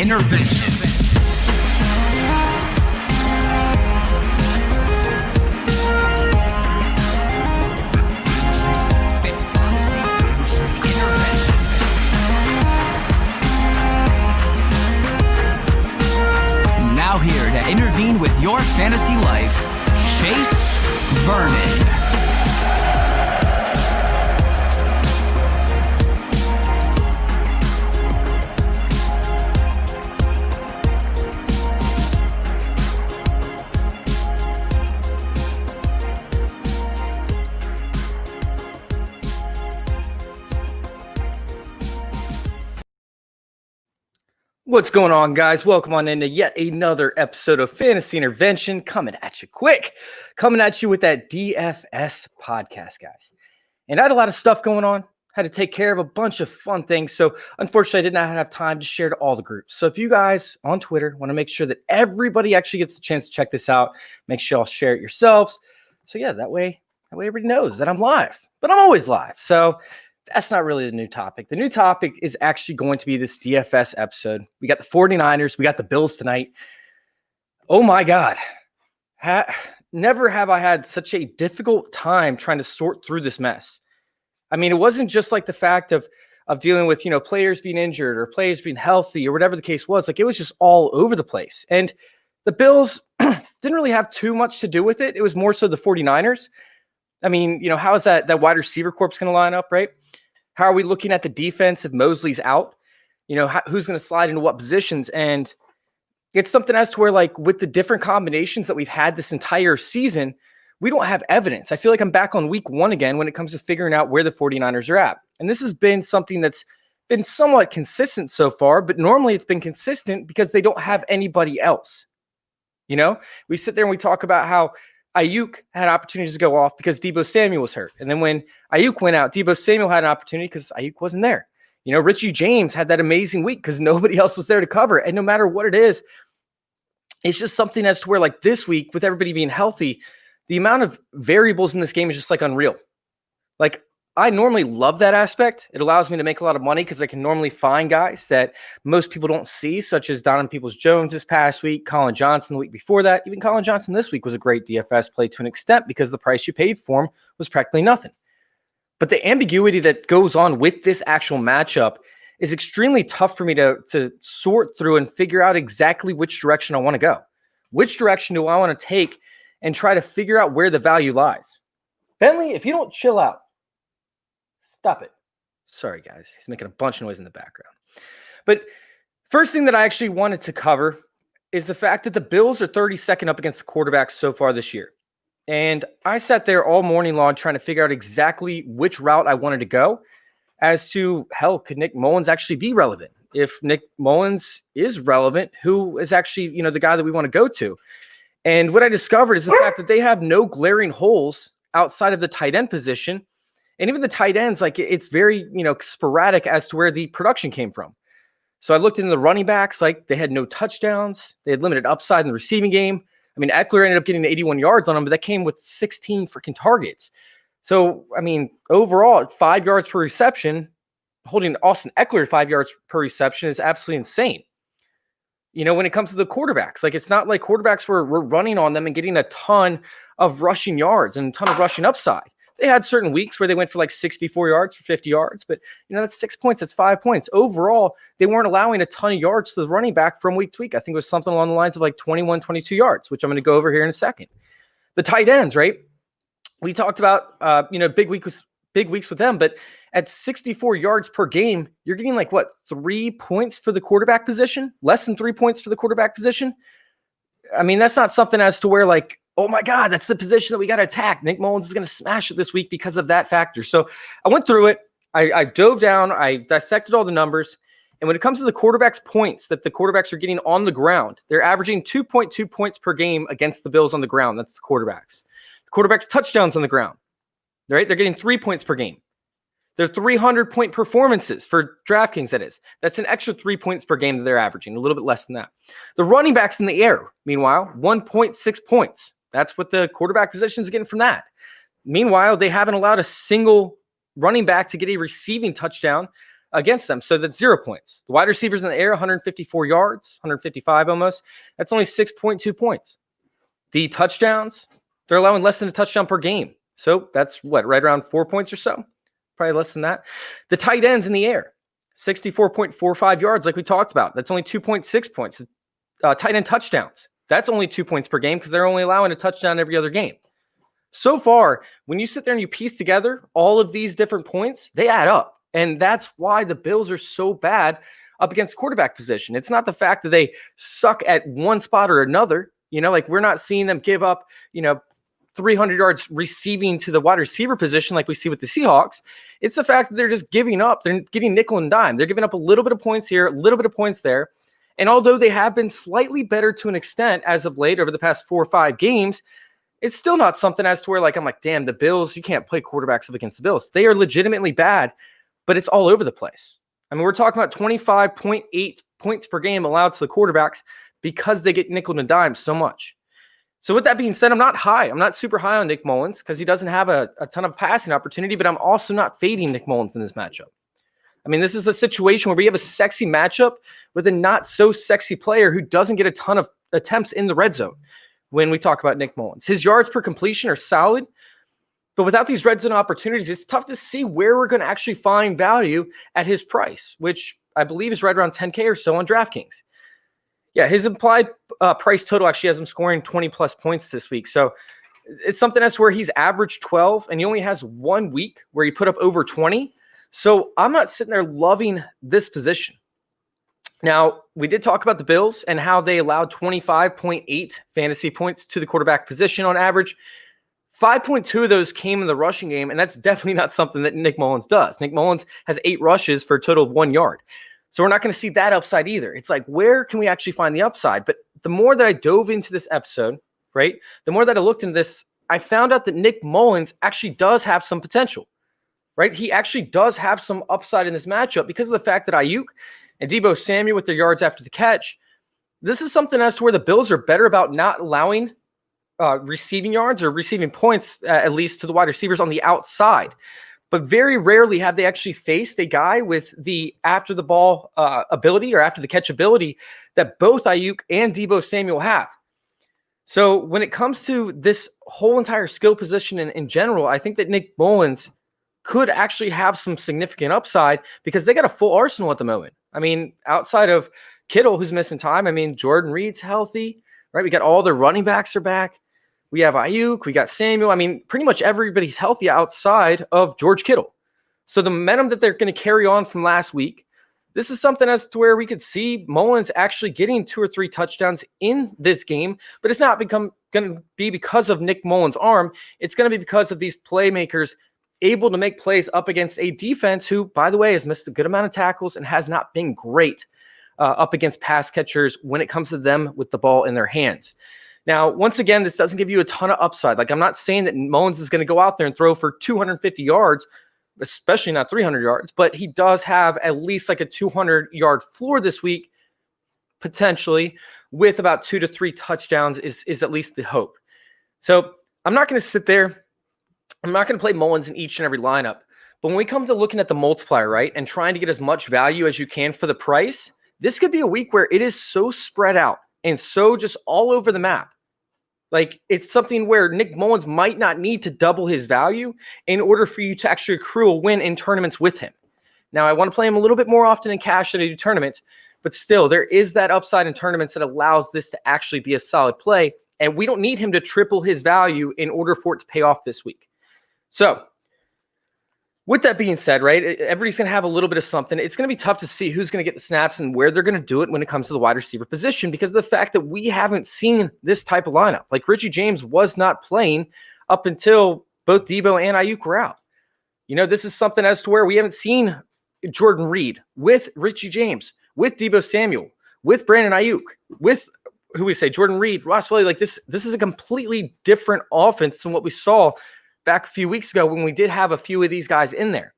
intervention. Now here to intervene with your fantasy life, Chase Vernon. What's going on, guys? Welcome on into yet another episode of Fantasy Intervention, coming at you quick, coming at you with that DFS podcast, guys. And I had a lot of stuff going on, had to take care of a bunch of fun things. So unfortunately, I did not have time to share to all the groups. So if you guys on Twitter want to make sure that everybody actually gets the chance to check this out, make sure y'all share it yourselves. So yeah, that way everybody knows that I'm live, but I'm always live. So that's not really the new topic. The new topic is actually going to be this DFS episode. We got the 49ers. We got the Bills tonight. Oh, my God. Never have I had such a difficult time trying to sort through this mess. I mean, it wasn't just like the fact of dealing with, players being injured or players being healthy or whatever the case was. Like, it was just all over the place. And the Bills didn't really have too much to do with it. It was more so the 49ers. I mean, how is that wide receiver corps going to line up, right? How are we looking at the defense if Mosley's out? Who's going to slide into what positions? And it's something as to where, like, with the different combinations that we've had this entire season, we don't have evidence. I feel like I'm back on week one again when it comes to figuring out where the 49ers are at. And this has been something that's been somewhat consistent so far, but normally it's been consistent because they don't have anybody else. We sit there and we talk about how Ayuk had opportunities to go off because Deebo Samuel was hurt. And then when Ayuk went out, Deebo Samuel had an opportunity because Ayuk wasn't there. Richie James had that amazing week because nobody else was there to cover. And no matter what it is, it's just something as to where, like, this week with everybody being healthy, the amount of variables in this game is just like unreal. Like, I normally love that aspect. It allows me to make a lot of money because I can normally find guys that most people don't see, such as Donovan Peoples-Jones this past week, Colin Johnson the week before that. Even Colin Johnson this week was a great DFS play to an extent because the price you paid for him was practically nothing. But the ambiguity that goes on with this actual matchup is extremely tough for me to sort through and figure out exactly which direction I want to go. Which direction do I want to take and try to figure out where the value lies? Bentley, if you don't chill out, stop it. Sorry, guys. He's making a bunch of noise in the background. But first thing that I actually wanted to cover is the fact that the Bills are 32nd up against the quarterbacks so far this year. And I sat there all morning long trying to figure out exactly which route I wanted to go as to, hell, could Nick Mullins actually be relevant? If Nick Mullins is relevant, who is actually, the guy that we want to go to? And what I discovered is the fact that they have no glaring holes outside of the tight end position. And even the tight ends, like, it's very, sporadic as to where the production came from. So I looked into the running backs, like, they had no touchdowns. They had limited upside in the receiving game. I mean, Eckler ended up getting 81 yards on him, but that came with 16 freaking targets. So, I mean, overall, at 5 yards per reception, holding Austin Eckler at 5 yards per reception is absolutely insane. When it comes to the quarterbacks, like, it's not like quarterbacks were running on them and getting a ton of rushing yards and a ton of rushing upside. They had certain weeks where they went for like 64 yards for 50 yards, but that's 6 points. That's 5 points. Overall, they weren't allowing a ton of yards to the running back from week to week. I think it was something along the lines of like 21, 22 yards, which I'm going to go over here in a second. The tight ends, right? We talked about, big weeks with them, but at 64 yards per game, you're getting like 3 points for the quarterback position, less than 3 points for the quarterback position. I mean, that's not something as to where, like, oh my God, that's the position that we got to attack. Nick Mullins is going to smash it this week because of that factor. So I went through it. I dove down. I dissected all the numbers. And when it comes to the quarterback's points that the quarterbacks are getting on the ground, they're averaging 2.2 points per game against the Bills on the ground. That's the quarterbacks. The quarterback's touchdowns on the ground, right? They're getting 3 points per game. They're 300-point performances for DraftKings, that is. That's an extra 3 points per game that they're averaging, a little bit less than that. The running backs in the air, meanwhile, 1.6 points. That's what the quarterback position is getting from that. Meanwhile, they haven't allowed a single running back to get a receiving touchdown against them. So that's 0 points. The wide receivers in the air, 154 yards, 155 almost. That's only 6.2 points. The touchdowns, they're allowing less than a touchdown per game. So that's what, right around 4 points or so? Probably less than that. The tight ends in the air, 64.45 yards, like we talked about. That's only 2.6 points. Tight end touchdowns, that's only 2 points per game because they're only allowing a touchdown every other game. So far, when you sit there and you piece together all of these different points, they add up. And that's why the Bills are so bad up against quarterback position. It's not the fact that they suck at one spot or another. Like we're not seeing them give up, 300 yards receiving to the wide receiver position like we see with the Seahawks. It's the fact that they're just giving up. They're getting nickel and dime. They're giving up a little bit of points here, a little bit of points there. And although they have been slightly better to an extent as of late over the past 4 or 5 games, it's still not something as to where I'm like, damn, the Bills, you can't play quarterbacks up against the Bills. They are legitimately bad, but it's all over the place. I mean, we're talking about 25.8 points per game allowed to the quarterbacks because they get nickel and dime so much. So with that being said, I'm not super high on Nick Mullins because he doesn't have a ton of passing opportunity, but I'm also not fading Nick Mullins in this matchup. I mean, this is a situation where we have a sexy matchup with a not so sexy player who doesn't get a ton of attempts in the red zone when we talk about Nick Mullins. His yards per completion are solid, but without these red zone opportunities, it's tough to see where we're going to actually find value at his price, which I believe is right around 10K or so on DraftKings. Yeah, his implied price total actually has him scoring 20 plus points this week. So it's something that's where he's averaged 12 and he only has 1 week where he put up over 20. So I'm not sitting there loving this position. Now, we did talk about the Bills and how they allowed 25.8 fantasy points to the quarterback position on average. 5.2 of those came in the rushing game, and that's definitely not something that Nick Mullins does. Nick Mullins has 8 rushes for a total of 1 yard. So we're not going to see that upside either. It's like, where can we actually find the upside? But the more that I dove into this episode, right, the more that I looked into this, I found out that Nick Mullins actually does have some potential, right? He actually does have some upside in this matchup because of the fact that Ayuk and Deebo Samuel with their yards after the catch. This is something as to where the Bills are better about not allowing receiving yards or receiving points, at least to the wide receivers on the outside. But very rarely have they actually faced a guy with the after the ball ability or after the catch ability that both Ayuk and Deebo Samuel have. So when it comes to this whole entire skill position in general, I think that Nick Mullins could actually have some significant upside because they got a full arsenal at the moment. I mean, outside of Kittle, who's missing time, I mean, Jordan Reed's healthy, right? We got all the running backs are back. We have Ayuk, we got Samuel. I mean, pretty much everybody's healthy outside of George Kittle. So the momentum that they're going to carry on from last week, this is something as to where we could see Mullins actually getting 2 or 3 touchdowns in this game, but it's not going to be because of Nick Mullins' arm. It's going to be because of these playmakers able to make plays up against a defense who, by the way, has missed a good amount of tackles and has not been great up against pass catchers when it comes to them with the ball in their hands. Now, once again, this doesn't give you a ton of upside. Like, I'm not saying that Mullins is going to go out there and throw for 250 yards, especially not 300 yards, but he does have at least like a 200-yard floor this week, potentially, with about 2 to 3 touchdowns is at least the hope. So I'm not going to sit there. I'm not going to play Mullins in each and every lineup. But when we come to looking at the multiplier, right, and trying to get as much value as you can for the price, this could be a week where it is so spread out and so just all over the map. Like, it's something where Nick Mullins might not need to double his value in order for you to actually accrue a win in tournaments with him. Now, I want to play him a little bit more often in cash than I do tournaments, but still, there is that upside in tournaments that allows this to actually be a solid play, and we don't need him to triple his value in order for it to pay off this week. So, with that being said, right, everybody's going to have a little bit of something. It's going to be tough to see who's going to get the snaps and where they're going to do it when it comes to the wide receiver position because of the fact that we haven't seen this type of lineup. Like, Richie James was not playing up until both Deebo and Ayuk were out. This is something as to where we haven't seen Jordan Reed with Richie James, with Deebo Samuel, with Brandon Ayuk, with Jordan Reed, Ross Wiley. Like, this is a completely different offense than what we saw back a few weeks ago when we did have a few of these guys in there.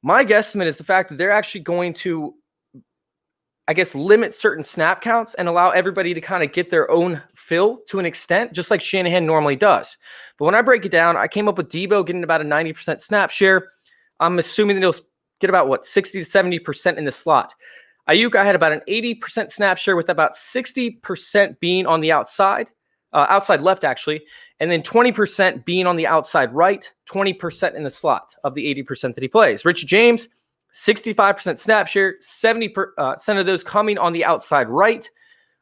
My guesstimate is the fact that they're actually going to, I guess, limit certain snap counts and allow everybody to kind of get their own fill to an extent, just like Shanahan normally does. But when I break it down, I came up with Deebo getting about a 90% snap share. I'm assuming that he'll get about 60 to 70% in the slot. Ayuk, I had about an 80% snap share with about 60% being on the outside left actually, and then 20% being on the outside right, 20% in the slot of the 80% that he plays. Richie James, 65% snap share, 70% of those coming on the outside right.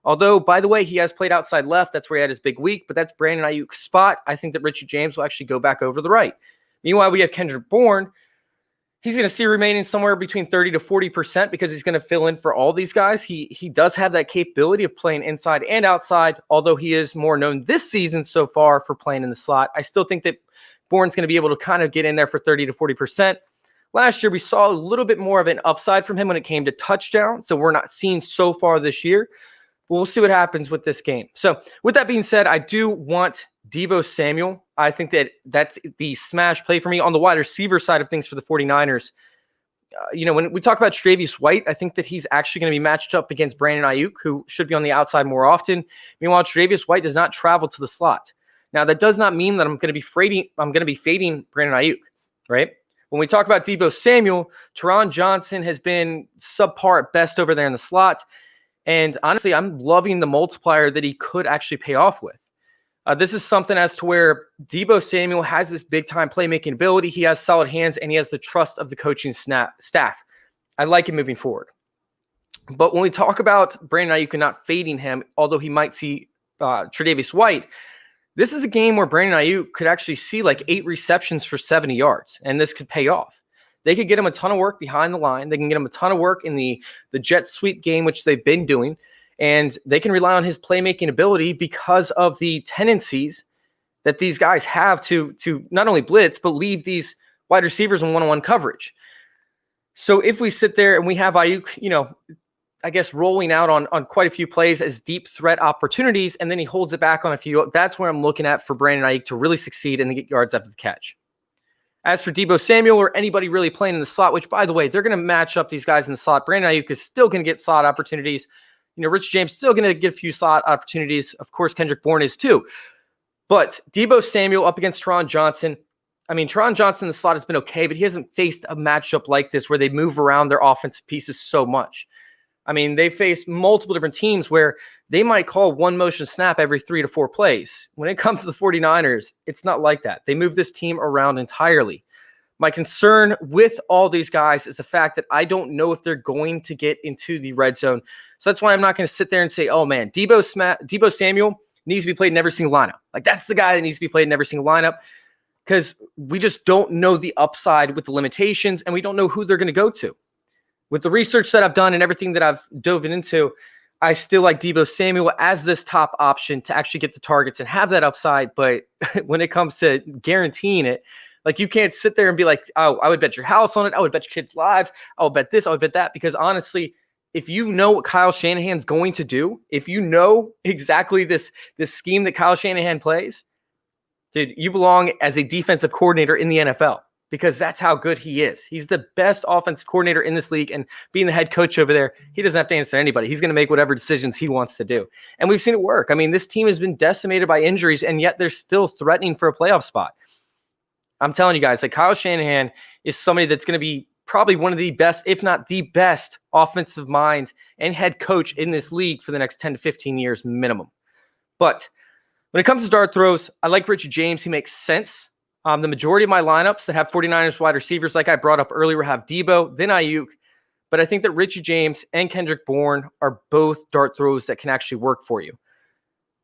Although, by the way, he has played outside left. That's where he had his big week, but that's Brandon Ayuk's spot. I think that Richie James will actually go back over to the right. Meanwhile, we have Kendrick Bourne. He's going to see remaining somewhere between 30 to 40% because he's going to fill in for all these guys. He does have that capability of playing inside and outside, although he is more known this season so far for playing in the slot. I still think that Bourne's going to be able to kind of get in there for 30 to 40%. Last year, we saw a little bit more of an upside from him when it came to touchdowns, so we're not seeing so far this year. But we'll see what happens with this game. So with that being said, I do want Deebo Samuel. I think that that's the smash play for me on the wide receiver side of things for the 49ers. When we talk about Tre'Davious White, I think that he's actually going to be matched up against Brandon Ayuk, who should be on the outside more often. Meanwhile, Tre'Davious White does not travel to the slot. Now, that does not mean that I'm going to be fading Brandon Ayuk, right? When we talk about Deebo Samuel, Teron Johnson has been subpar at best over there in the slot. And honestly, I'm loving the multiplier that he could actually pay off with. This is something as to where Deebo Samuel has this big-time playmaking ability. He has solid hands, and he has the trust of the coaching staff. I like him moving forward. But when we talk about Brandon Ayuk and not fading him, although he might see Tre'Davious White, this is a game where Brandon Ayuk could actually see like 8 receptions for 70 yards, and this could pay off. They could get him a ton of work behind the line. They can get him a ton of work in the jet sweep game, which they've been doing. And they can rely on his playmaking ability because of the tendencies that these guys have to not only blitz, but leave these wide receivers in one-on-one coverage. So if we sit there and we have Ayuk, I guess rolling out on quite a few plays as deep threat opportunities, and then he holds it back on a few, that's where I'm looking at for Brandon Ayuk to really succeed and to get yards after the catch. As for Deebo Samuel or anybody really playing in the slot, which, by the way, they're going to match up these guys in the slot. Brandon Ayuk is still going to get slot opportunities. Rich James still going to get a few slot opportunities. Of course, Kendrick Bourne is too. But Deebo Samuel up against Teron Johnson. I mean, Teron Johnson in the slot has been okay, but he hasn't faced a matchup like this where they move around their offensive pieces so much. I mean, they face multiple different teams where they might call one motion snap every 3 to 4 plays. When it comes to the 49ers, it's not like that. They move this team around entirely. My concern with all these guys is the fact that I don't know if they're going to get into the red zone. So that's why I'm not going to sit there and say, oh, man, Deebo Samuel needs to be played in every single lineup. Like, that's the guy that needs to be played in every single lineup because we just don't know the upside with the limitations, and we don't know who they're going to go to. With the research that I've done and everything that I've dove into, I still like Deebo Samuel as this top option to actually get the targets and have that upside. But when it comes to guaranteeing it, like, you can't sit there and be like, oh, I would bet your house on it. I would bet your kids' lives. I would bet this. I would bet that. Because honestly, if you know what Kyle Shanahan's going to do, if you know exactly this scheme that Kyle Shanahan plays, dude, you belong as a defensive coordinator in the NFL because that's how good he is. He's the best offensive coordinator in this league, and being the head coach over there, he doesn't have to answer anybody. He's going to make whatever decisions he wants to do. And we've seen it work. I mean, this team has been decimated by injuries, and yet they're still threatening for a playoff spot. I'm telling you guys, like, Kyle Shanahan is somebody that's going to be probably one of the best, if not the best, offensive mind and head coach in this league for the next 10 to 15 years minimum. But when it comes to dart throws, I like Richie James. He makes sense. The majority of my lineups that have 49ers wide receivers, like I brought up earlier, have Deebo, then Ayuk. But I think that Richie James and Kendrick Bourne are both dart throws that can actually work for you.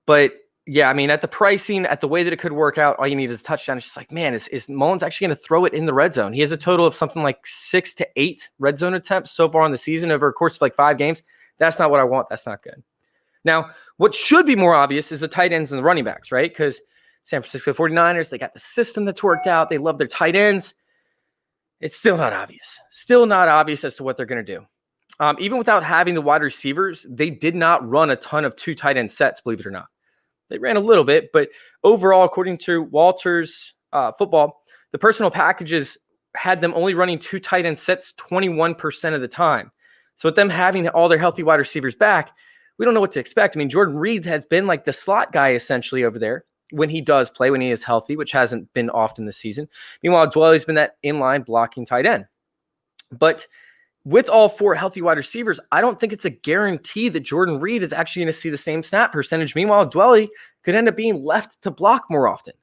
But yeah, I mean, at the pricing, at the way that it could work out, all you need is a touchdown. It's just like, man, is Mullins actually going to throw it in the red zone? He has a total of something like 6 to 8 red zone attempts so far in the season over a course of like 5 games. That's not what I want. That's not good. Now, what should be more obvious is the tight ends and the running backs, right? Because San Francisco 49ers, they got the system that's worked out. They love their tight ends. It's still not obvious. Still not obvious as to what they're going to do. Even without having the wide receivers, they did not run a ton of 2 tight end sets, believe it or not. They ran a little bit, but overall, according to Walters Football, the personal packages had them only running 2 tight end sets 21% of the time. So with them having all their healthy wide receivers back, we don't know what to expect. I mean, Jordan Reed has been like the slot guy essentially over there when he does play, when he is healthy, which hasn't been often this season. Meanwhile, Dwelly's been that inline blocking tight end. But with all 4 healthy wide receivers, I don't think it's a guarantee that Jordan Reed is actually going to see the same snap percentage. Meanwhile, Dwelley could end up being left to block more often.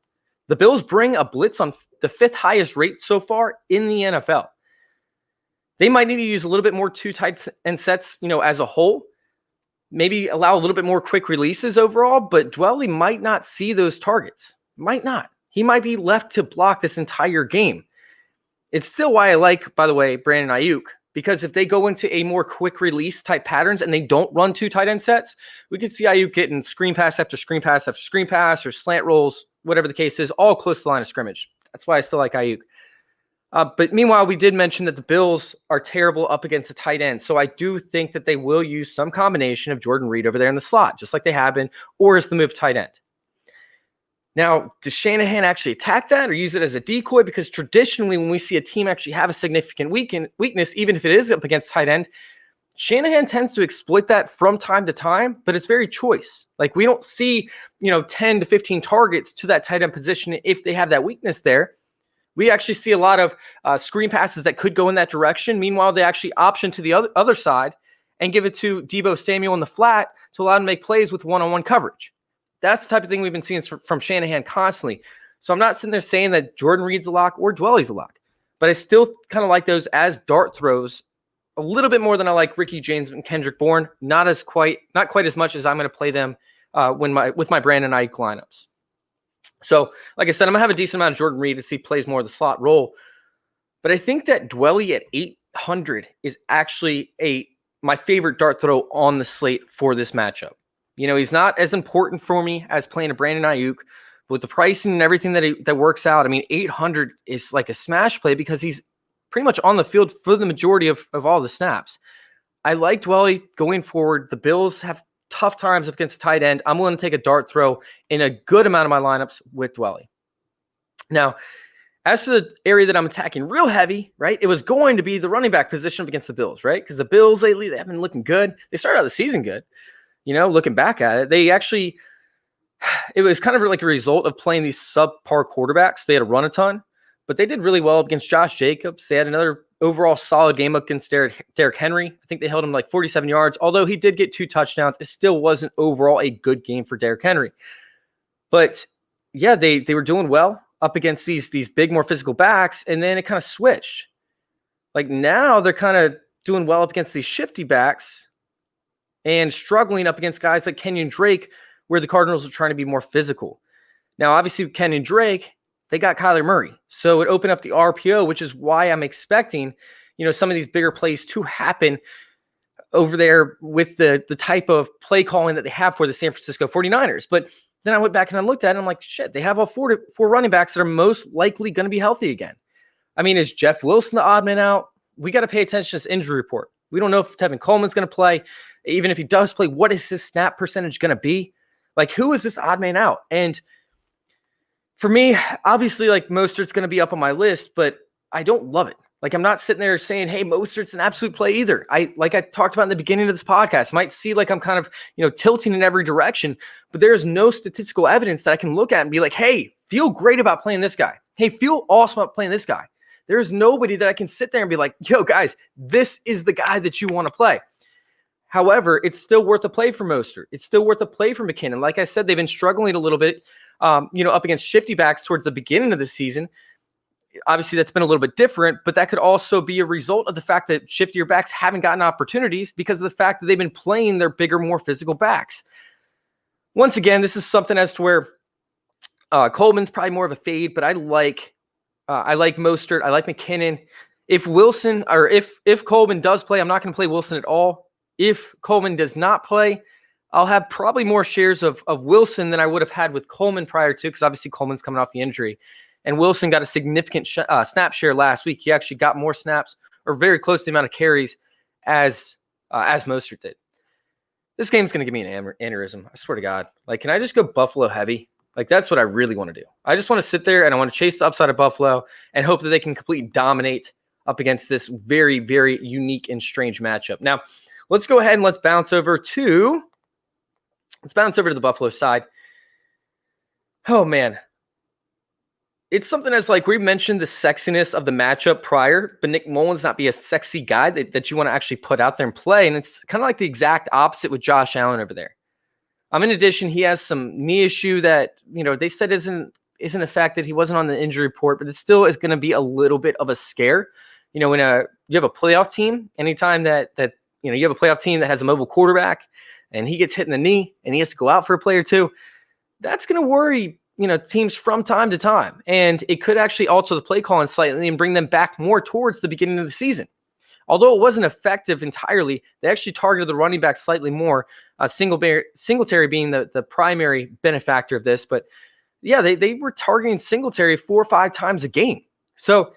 The Bills bring a blitz on the 5th highest rate so far in the NFL. They might need to use a little bit more 2 tight end sets, as a whole. Maybe allow a little bit more quick releases overall, but Dwelley might not see those targets. Might not. He might be left to block this entire game. It's still why I like, by the way, Brandon Ayuk, because if they go into a more quick release type patterns and they don't run 2 tight end sets, we could see Ayuk getting screen pass after screen pass after screen pass or slant rolls, whatever the case is, all close to the line of scrimmage. That's why I still like Ayuk. But meanwhile, we did mention that the Bills are terrible up against the tight end. So I do think that they will use some combination of Jordan Reed over there in the slot, just like they have been, or as the move tight end. Now, does Shanahan actually attack that or use it as a decoy? Because traditionally, when we see a team actually have a significant weakness, even if it is up against tight end, Shanahan tends to exploit that from time to time, but it's very choice. Like we don't see, 10 to 15 targets to that tight end position if they have that weakness there. We actually see a lot of screen passes that could go in that direction. Meanwhile, they actually option to the other side and give it to Deebo Samuel in the flat to allow him to make plays with one-on-one coverage. That's the type of thing we've been seeing from Shanahan constantly. So I'm not sitting there saying that Jordan Reed's a lock or Dwelley's a lock, but I still kind of like those as dart throws a little bit more than I like Ricky James and Kendrick Bourne. Not quite as much as I'm going to play them with my Brandon Ayuk lineups. So, like I said, I'm going to have a decent amount of Jordan Reed as he plays more of the slot role. But I think that Dwelley at 800 is actually my favorite dart throw on the slate for this matchup. He's not as important for me as playing a Brandon Ayuk. But with the pricing and everything that works out, 800 is like a smash play because he's pretty much on the field for the majority of all the snaps. I like Dwelley going forward. The Bills have tough times against tight end. I'm willing to take a dart throw in a good amount of my lineups with Dwelley. Now, as for the area that I'm attacking real heavy, right, it was going to be the running back position against the Bills, right? Because the Bills lately, they have been looking good. They started out the season good. Looking back at it, it was kind of like a result of playing these subpar quarterbacks. They had to run a ton, but they did really well against Josh Jacobs. They had another overall solid game against Derrick Henry. I think they held him like 47 yards. Although he did get 2 touchdowns, it still wasn't overall a good game for Derrick Henry. But yeah, they were doing well up against these big, more physical backs, and then it kind of switched. Like now they're kind of doing well up against these shifty backs and struggling up against guys like Kenyon Drake, where the Cardinals are trying to be more physical. Now, obviously, with Kenyon Drake, they got Kyler Murray. So it opened up the RPO, which is why I'm expecting, some of these bigger plays to happen over there with the type of play calling that they have for the San Francisco 49ers. But then I went back and I looked at it and I'm like, shit, they have all four running backs that are most likely going to be healthy again. Is Jeff Wilson the odd man out? We got to pay attention to this injury report. We don't know if Tevin Coleman's going to play. Even if he does play, what is his snap percentage going to be? Like, who is this odd man out? And for me, obviously, like, Mostert's going to be up on my list, but I don't love it. Like, I'm not sitting there saying, hey, Mostert's an absolute play either. Like I talked about in the beginning of this podcast, might see like I'm kind of, tilting in every direction, but there's no statistical evidence that I can look at and be like, hey, feel great about playing this guy. Hey, feel awesome about playing this guy. There's nobody that I can sit there and be like, yo, guys, this is the guy that you want to play. However, it's still worth a play for Mostert. It's still worth a play for McKinnon. Like I said, they've been struggling a little bit, up against shifty backs towards the beginning of the season. Obviously, that's been a little bit different, but that could also be a result of the fact that shiftier backs haven't gotten opportunities because of the fact that they've been playing their bigger, more physical backs. Once again, this is something as to where Coleman's probably more of a fade, but I like Mostert. I like McKinnon. If Coleman does play, I'm not going to play Wilson at all. If Coleman does not play, I'll have probably more shares of Wilson than I would have had with Coleman prior to, because obviously Coleman's coming off the injury. And Wilson got a significant snap share last week. He actually got more snaps, or very close to the amount of carries as Mostert did. This game's going to give me an aneurysm. I swear to God. Like, can I just go Buffalo heavy? Like, that's what I really want to do. I just want to sit there and I want to chase the upside of Buffalo and hope that they can completely dominate up against this very, very unique and strange matchup. Now, let's go ahead and let's bounce over to the Buffalo side. Oh, man. it's something as like we mentioned the sexiness of the matchup prior, but Nick Mullins not be a sexy guy that you want to actually put out there and play. And it's kind of like the exact opposite with Josh Allen over there. In addition, he has some knee issue that, they said isn't a fact that he wasn't on the injury report, but it still is going to be a little bit of a scare. When you have a playoff team, anytime that you have a playoff team that has a mobile quarterback and he gets hit in the knee and he has to go out for a play or two, that's going to worry, teams from time to time. And it could actually alter the play calling slightly and bring them back more towards the beginning of the season. Although it wasn't effective entirely, they actually targeted the running back slightly more, Singletary being the primary benefactor of this. But yeah, they were targeting Singletary 4 or 5 times a game. So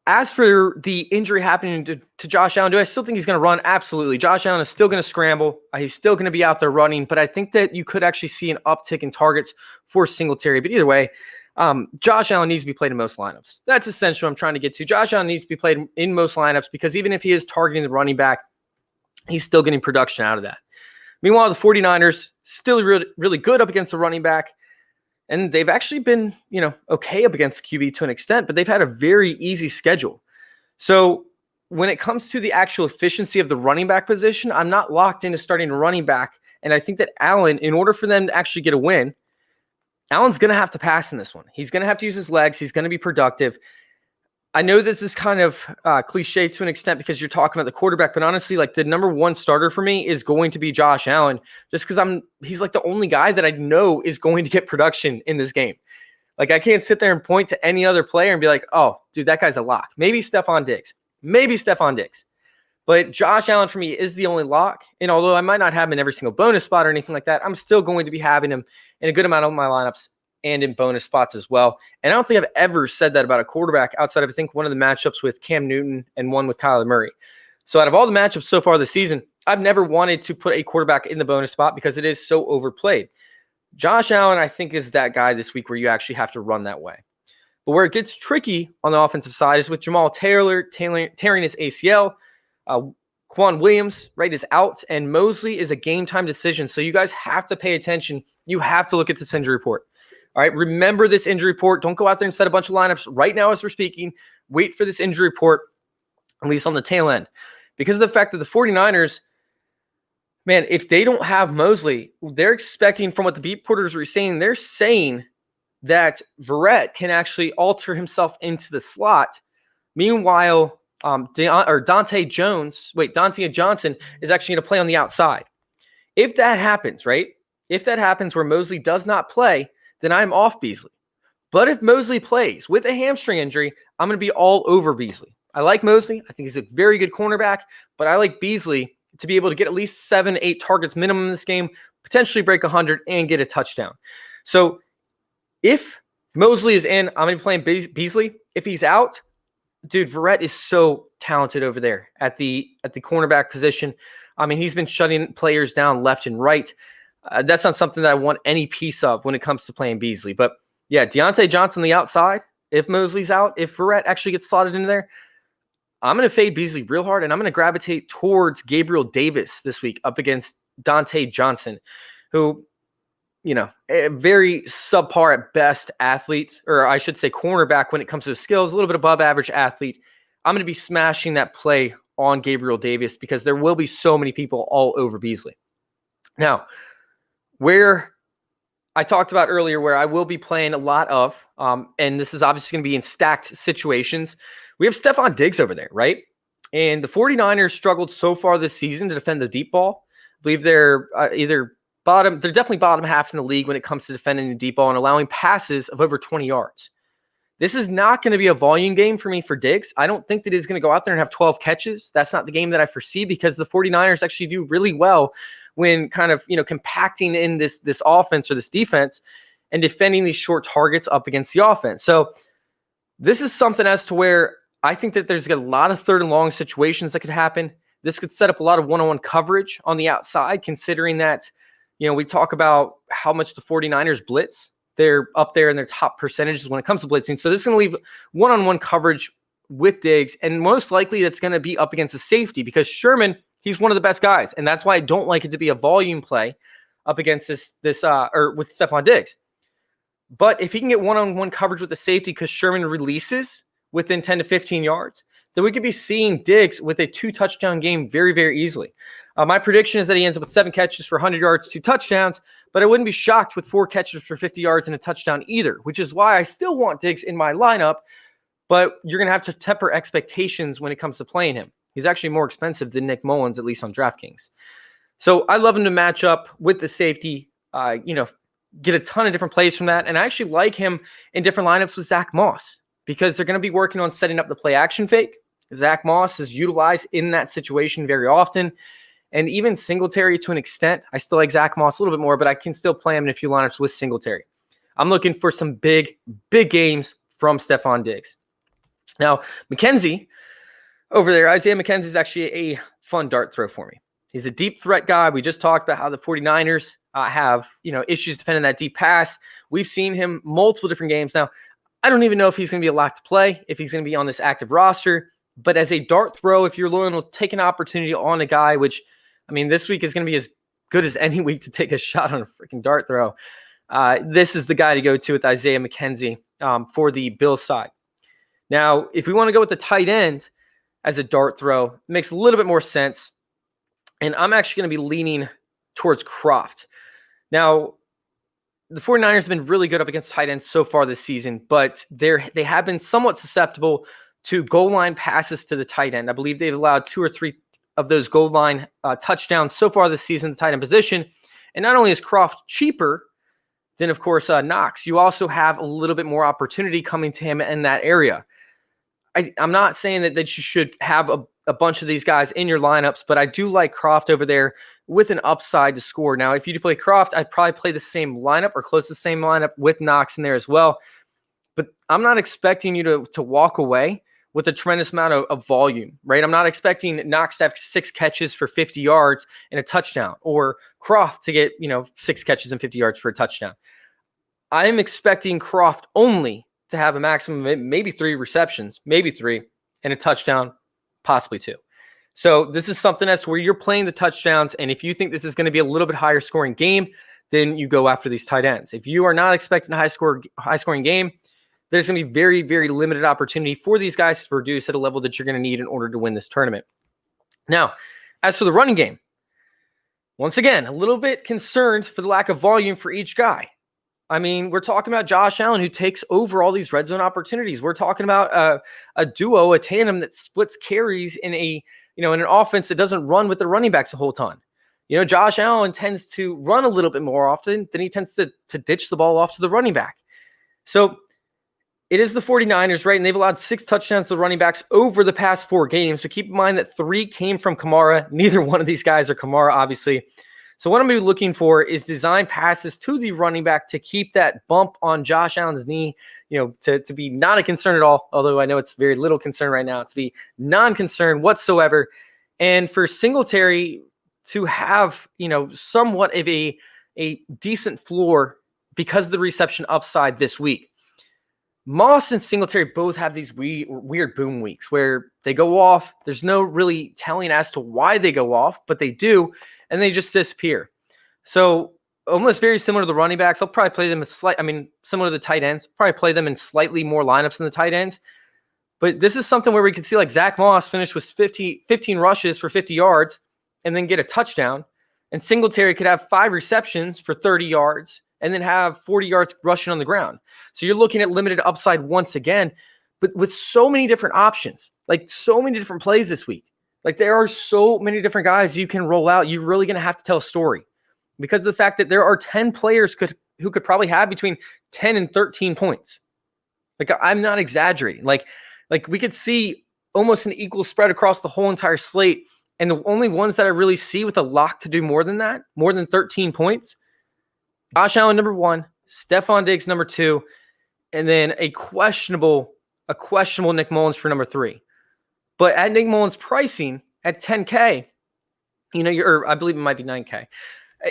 as for the injury happening to Josh Allen, do I still think he's going to run? Absolutely. Josh Allen is still going to scramble. He's still going to be out there running, but I think that you could actually see an uptick in targets for Singletary. But either way, Josh Allen needs to be played in most lineups. That's essentially what I'm trying to get to. Josh Allen needs to be played in most lineups because even if he is targeting the running back, he's still getting production out of that. Meanwhile, the 49ers still really, really good up against the running back. And they've actually been, okay up against QB to an extent, but they've had a very easy schedule. So when it comes to the actual efficiency of the running back position, I'm not locked into starting a running back. And I think that Allen, in order for them to actually get a win, Allen's going to have to pass in this one. He's going to have to use his legs. He's going to be productive. I know this is kind of cliche to an extent because you're talking about the quarterback, but honestly, like the number one starter for me is going to be Josh Allen, just because he's like the only guy that I know is going to get production in this game. Like I can't sit there and point to any other player and be like, oh, dude, that guy's a lock. Maybe Stephon Diggs. But Josh Allen for me is the only lock. And although I might not have him in every single bonus spot or anything like that, I'm still going to be having him in a good amount of my lineups and in bonus spots as well. And I don't think I've ever said that about a quarterback outside of, I think, one of the matchups with Cam Newton and one with Kyler Murray. So out of all the matchups so far this season, I've never wanted to put a quarterback in the bonus spot because it is so overplayed. Josh Allen, I think, is that guy this week where you actually have to run that way. But where it gets tricky on the offensive side is with Jamal Taylor tearing his ACL. Quan Williams, right, is out, and Mosley is a game-time decision. So you guys have to pay attention. You have to look at this injury report. All right, remember this injury report. Don't go out there and set a bunch of lineups right now as we're speaking. Wait for this injury report, at least on the tail end. Because of the fact that the 49ers, man, if they don't have Mosley, they're expecting, from what the beat reporters were saying, they're saying that Verrett can actually alter himself into the slot. Meanwhile, Dante Johnson is actually going to play on the outside. If that happens, right? If that happens where Mosley does not play, then I'm off Beasley. But if Mosley plays with a hamstring injury, I'm going to be all over Beasley. I like Mosley. I think he's a very good cornerback, but I like Beasley to be able to get at least 7-8 targets minimum in this game, potentially break 100 and get a touchdown. So if Mosley is in, I'm going to be playing Beasley. If he's out, dude, Verrett is so talented over there at the cornerback position. I mean, he's been shutting players down left and right. That's not something that I want any piece of when it comes to playing Beasley. But yeah, Deontay Johnson on the outside, if Mosley's out, if Verrett actually gets slotted in there, I'm going to fade Beasley real hard, and I'm going to gravitate towards Gabriel Davis this week up against Dante Johnson, who, a very subpar at best athlete, or I should say cornerback when it comes to his skills, a little bit above average athlete. I'm going to be smashing that play on Gabriel Davis because there will be so many people all over Beasley. Now, where I talked about earlier, where I will be playing a lot of, and this is obviously going to be in stacked situations, we have Stephon Diggs over there, right? And the 49ers struggled so far this season to defend the deep ball. I believe they're they're definitely bottom half in the league when it comes to defending the deep ball and allowing passes of over 20 yards. This is not going to be a volume game for me for Diggs. I don't think that he's going to go out there and have 12 catches. That's not the game that I foresee because the 49ers actually do really well when kind of, compacting in this offense or this defense and defending these short targets up against the offense. So this is something as to where I think that there's a lot of third and long situations that could happen. This could set up a lot of one-on-one coverage on the outside, considering that, we talk about how much the 49ers blitz. They're up there in their top percentages when it comes to blitzing. So this is going to leave one-on-one coverage with Diggs, and most likely that's going to be up against a safety because Sherman, he's one of the best guys, and that's why I don't like it to be a volume play up against this or with Stephon Diggs. But if he can get one-on-one coverage with the safety because Sherman releases within 10 to 15 yards, then we could be seeing Diggs with a 2-touchdown game very, very easily. My prediction is that he ends up with 7 catches for 100 yards, 2 touchdowns, but I wouldn't be shocked with 4 catches for 50 yards and a touchdown either, which is why I still want Diggs in my lineup, but you're going to have to temper expectations when it comes to playing him. He's actually more expensive than Nick Mullins, at least on DraftKings. So I love him to match up with the safety, get a ton of different plays from that. And I actually like him in different lineups with Zach Moss because they're going to be working on setting up the play action fake. Zach Moss is utilized in that situation very often. And even Singletary to an extent. I still like Zach Moss a little bit more, but I can still play him in a few lineups with Singletary. I'm looking for some big, big games from Stephon Diggs. Now, McKenzie over there, Isaiah McKenzie is actually a fun dart throw for me. He's a deep threat guy. We just talked about how the 49ers have, issues defending that deep pass. We've seen him multiple different games. Now, I don't even know if he's going to be a lock to play, if he's going to be on this active roster. But as a dart throw, if you're willing to take an opportunity on a guy, which, this week is going to be as good as any week to take a shot on a freaking dart throw. This is the guy to go to with Isaiah McKenzie for the Bills side. Now, if we want to go with the tight end as a dart throw, it makes a little bit more sense. And I'm actually going to be leaning towards Croft. Now, the 49ers have been really good up against tight ends so far this season, but they have been somewhat susceptible to goal line passes to the tight end. I believe they've allowed 2 or 3 of those goal line touchdowns so far this season, the tight end position. And not only is Croft cheaper than, of course, Knox, you also have a little bit more opportunity coming to him in that area. I'm not saying that you should have a bunch of these guys in your lineups, but I do like Croft over there with an upside to score. Now, if you do play Croft, I'd probably play the same lineup or close to the same lineup with Knox in there as well. But I'm not expecting you to walk away with a tremendous amount of volume, right? I'm not expecting Knox to have 6 catches for 50 yards and a touchdown, or Croft to get, 6 catches and 50 yards for a touchdown. I am expecting Croft only to have a maximum of maybe 3 receptions, maybe 3, and a touchdown, possibly 2. So this is something that's where you're playing the touchdowns, and if you think this is going to be a little bit higher scoring game, then you go after these tight ends. If you are not expecting a high scoring game, there's going to be very, very limited opportunity for these guys to produce at a level that you're going to need in order to win this tournament. Now, as for the running game, once again, a little bit concerned for the lack of volume for each guy. We're talking about Josh Allen, who takes over all these red zone opportunities. We're talking about a duo, a tandem that splits carries in in an offense that doesn't run with the running backs a whole ton. Josh Allen tends to run a little bit more often than he tends to ditch the ball off to the running back. So it is the 49ers, right? And they've allowed 6 touchdowns to the running backs over the past 4 games. But keep in mind that 3 came from Kamara. Neither one of these guys are Kamara, obviously. So what I'm going to be looking for is design passes to the running back to keep that bump on Josh Allen's knee, to be not a concern at all, although I know it's very little concern right now, to be non-concern whatsoever. And for Singletary to have, somewhat of a decent floor because of the reception upside this week. Moss and Singletary both have these weird boom weeks where they go off. There's no really telling as to why they go off, but they do. And they just disappear. So almost very similar to the running backs. I'll probably play them similar to the tight ends. Probably play them in slightly more lineups than the tight ends. But this is something where we could see like Zach Moss finish with 15 rushes for 50 yards and then get a touchdown. And Singletary could have 5 receptions for 30 yards and then have 40 yards rushing on the ground. So you're looking at limited upside once again, but with so many different options, like so many different plays this week. Like there are so many different guys you can roll out. You're really going to have to tell a story because of the fact that there are 10 players who could probably have between 10 and 13 points. Like I'm not exaggerating. Like we could see almost an equal spread across the whole entire slate. And the only ones that I really see with a lock to do more than that, more than 13 points, Josh Allen, number 1, Stephon Diggs, number 2, and then a questionable Nick Mullins for number 3. But at Nick Mullins' pricing at 10K, I believe it might be 9K.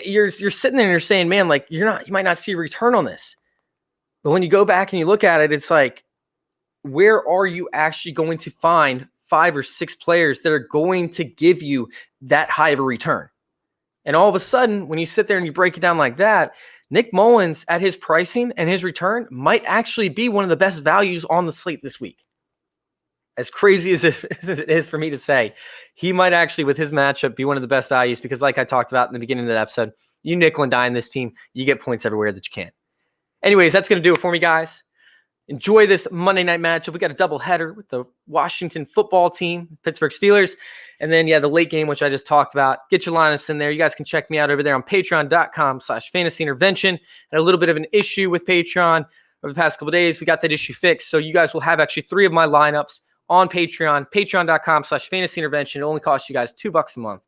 You're sitting there and you're saying, man, like you might not see a return on this. But when you go back and you look at it, it's like, where are you actually going to find 5 or 6 players that are going to give you that high of a return? And all of a sudden, when you sit there and you break it down like that, Nick Mullins at his pricing and his return might actually be one of the best values on the slate this week. As crazy as it is for me to say, he might actually, with his matchup, be one of the best values because like I talked about in the beginning of the episode, you nickel and dime this team, you get points everywhere that you can. Anyways, that's going to do it for me, guys. Enjoy this Monday night matchup. We got a double header with the Washington football team, Pittsburgh Steelers. And then, the late game, which I just talked about. Get your lineups in there. You guys can check me out over there on patreon.com/fantasyintervention. Had a little bit of an issue with Patreon over the past couple of days. We got that issue fixed. So you guys will have actually 3 of my lineups on Patreon, patreon.com/fantasyintervention. It only costs you guys $2 a month.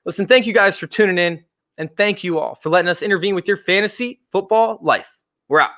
Listen, thank you guys for tuning in. And thank you all for letting us intervene with your fantasy football life. We're out.